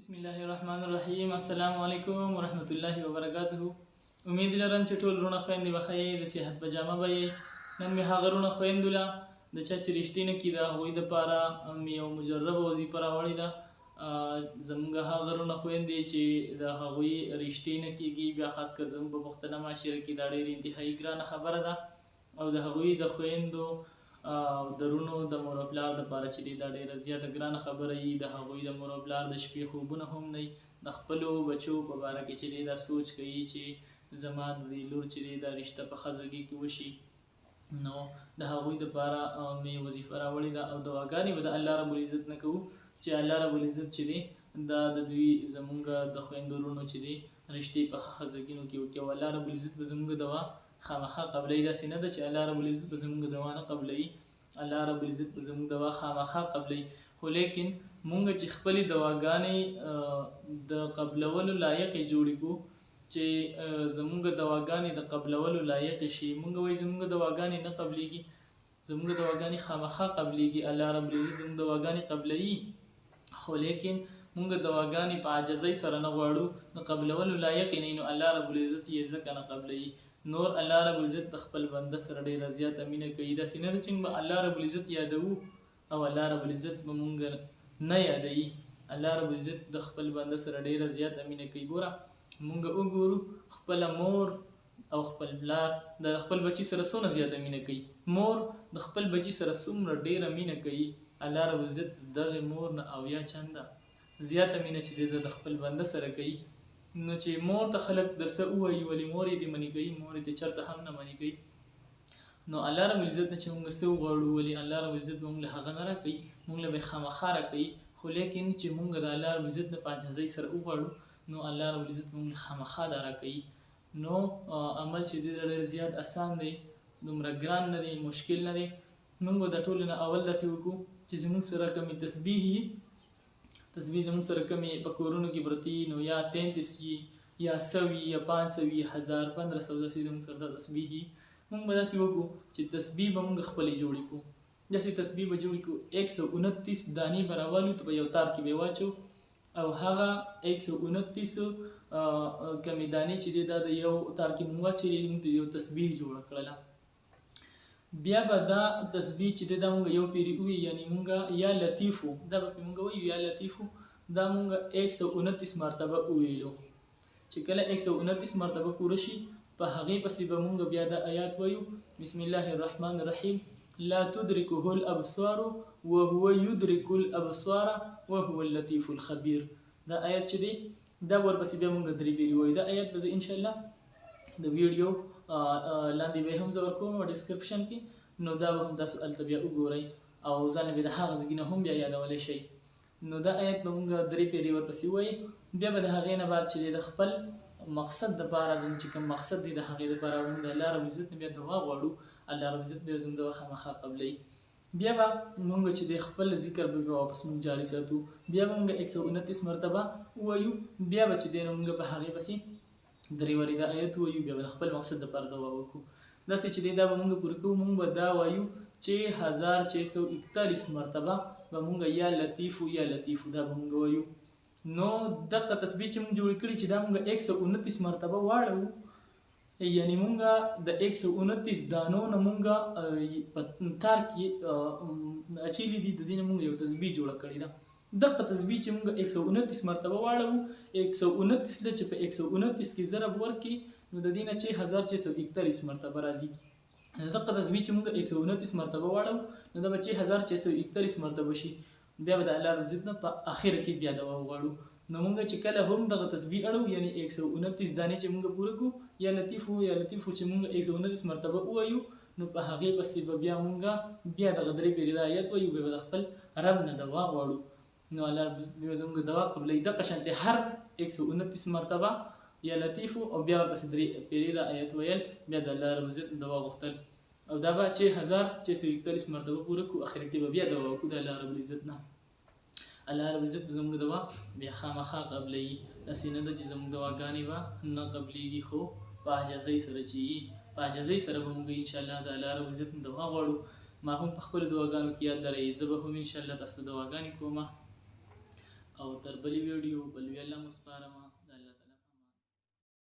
بسم الله الرحمن الرحیم. السلام علیکم ورحمت الله وبرکاته. امید لرم چې ټول رونه خويندې بخیر د صحت په جامه به نن مې هغه رونه خويندو له د چا چې رښتینه کې د هغوی دپاره مې یو مجربه وظیفه راوړې ده. زموږ هغه رونه خويندې چې د هغوی رښتینه کېږي، بیا خاص کر زموږ په پښتنه معاشره کې دا ډېر انتهایي ګرانه خبره ده او د هغوی د خویندو درونو د مور او پلار دپاره چې دی دا ډېره زیاته ګرانه خبره وي. د هغوی د مور او پلار د شپې خوبونه هم نه وي، د خپلو بچو په باره کې چې دی دا سوچ کوي چې زما د دې لور چې دی دا رشته په ښه ځای کې وشي. نو د هغوی دپاره مې وظیفه راوړې ده او دعاګانې به د الله رب العزت نه کوو چې الله رب العزت چې دی دا د دوی زمونږ د خویندو ورونو چې دی رشتې په ښه ځایونو کې وکړي او الله رب العزت به زمونږ دعا خامخا قبلوي. داسې نه ده چې الله رب العزت به زمونږ دعا نه قبلوي، الله رب العزت به زمونږ دعا خامخا قبلوي. خو لیکن مونږ چې خپلې دعاګانې د قبلولو لایق جوړې کړو، چې زمونږ دعاګانې د قبلولو لایق شي. مونږ وایي زمونږ دعاګانې نه قبلېږي، زمونږ دعاګانې خامخا قبلېږي، الله رب العزت زمونږ دعاګانې قبلوي. خو لیکن مونږ دعاګانې په عاجزۍ سره نه غواړو، د قبلولو لایق نه، نو الله رب العزت یې ځکه نه قبلوي. نور الله رب العزت د خپل بنده سره ډېره زیاته مینه کوي. داسې نه ده چې موږ الله رب العزت یادوو او الله رب العزت به مونږ نه یادوي. الله رب العزت د خپل بنده سره ډېره زیاته مینه کوي. ګوره مونږ وګورو خپله مور او خپل پلار د خپل بچي سره څومره زیاته مینه کوي. مور د خپل بچي سره څومره ډېره مینه کوي، الله رب العزت دغې مور نه اویا چنده زیاته مینه چې د خپل بنده سره کوي. نو چې مور ته خلک د څه ووایي ولې مور یې دې منې کوي، مور یې دې چېرته هم نه منې کوي. نو الله رب العزت نه چې موږ څه وغواړو ولې الله رب العزت به موږ له هغه نه راکوي، موږ له به یې خامخا راکوي. خو لیکن چې موږ د الله رب العزت نه په عاجزۍ سره وغواړو نو الله رب العزت موږ له خامخا دا راکوي. نو عمل چې دی ډېر زیات اسان دی، دومره ګران نه دی، مشکل نه دی. موږ د ټولو نه اول داسې وکړو چې زموږ سره کمې تسبیح تسبیح زموږ سره کمې په کورونو کې پرتې، نو یا 33 وي یا 100 وي یا 500 وي 1000 1500 داسې زموږ سره دا تسبیح وي. موږ به داسې وکړو چې تسبیح به موږ خپلې جوړې کړو. داسې تسبیح به جوړې کړو 129 دانې به راوالو ته په یو تار کې به یې واچو او هغه 129 کمې دانې چې دی دا د یو تار کې موږ واچوي، موږ یو تسبیح جوړه کړله. بیا به دا تسبیح چې دا مونږ یو پیری وي، یعنی مونږ یا لطیفو دا به مونږ وایو یا لطیفو دا مونږ 129 مرتبه وویلو. چې کله 129 مرتبه پوره شي په هغې پسې به مونږ بیا دا آیات وایو بسم الله الرحمن الرحیم لا تدرکه الابصار وهو يدرك الابصار وهو اللطيف الخبير. دا آیات چې دی دا ورپسې بیا مونږ درې پیری وایو. دا آیات به زه انشاءالله د ویډیو لاندې به هم زه ورکوم او ډسکرپشن کې، نو دا به هم تاسو هلته بیا وګورئ او ځان به د هغه ځای نه هم بیا یادولی شئ. نو دا آیت به مونږ درې پیرې ورپسې ووایو. بیا به د هغې نه بعد چې د خپل مقصد دپاره زموږ چې کوم مقصد دی د هغې دپاره مونږ د الله رب العزت نه بیا دعا غواړو، الله رب العزت بیا زموږ دعا خامخا قبلوي. بیا به مونږ چې د خپل ذکر به واپس مونږ جاري ساتو. بیا به مونږ 129 مرتبه ووایو. بیا به چې دی نو مونږ په هغې پسې درې وارې دا آیت ووایو، بیا به د خپل مقصد دپاره دعا وکړو. داسې چې دی دا به مونږ پوره کوو. مونږ به دا وایو چې 1641 مرتبه به مونږ یا لطیفو یا لطیفو دا به مونږ وایو. نو دغه تسبیح چې مونږ جوړ کړي چې دا مونږ 129 مرتبه واړو، یعنی مونږ د 129 دانو نه مونږ په تار کې اچیلي دي، د دې نه مونږ یو تسبیح جوړه کړې ده. دغه تسبیح چې مونږ 129 مرتبه واړو، 129 له چې په 129 کې ضرب ورکړي نو د دې نه چې 1641 مرتبه راځي. دغه تسبیح چې مونږ 129 مرتبه واړو نو دا به چې 1641 مرتبه شي. بیا به د الله رب العزت نه په اخره کې بیا دعا وغواړو. نو مونږ چې کله هم دغه تسبیح اړو یعنی 129 دانې چې مونږ پوره کړو یا لطیفو یا لطیفو چې مونږ 129 مرتبه ووایو، نو په هغې پسې به بیا مونږ بیا دغه درې پیرې د آیت وایو، بیا به د خپل رب نه دعا غواړو. نو الله بیا زموږ دعا قبلوي. دغه شانتې هر 129 مرتبه یا لطیفو او بیا ورپسې درې پیرې د آیت ویل، بیا د الله رب العزت دعا غوښتل او دا به چې 1641 مرتبه پوره کړو، اخر کې به بیا دعا وکړو د الله رب العزت نه. الله رب العزت به زموږ دعا بیا خامخا قبلوي. داسې نه ده چې زموږ دعاګانې به نه قبلېږي، خو په عاجزۍ سره چې وي په عاجزۍ سره به موږ انشاءالله د الله رب العزت دعا غواړو. ما هم په خپلو دعاګانو کې یاد لرئ، زه به هم انشاءالله تاسو ته دعاګانې کوم او تر بلې ویډیو بل وی الله مسپارمه.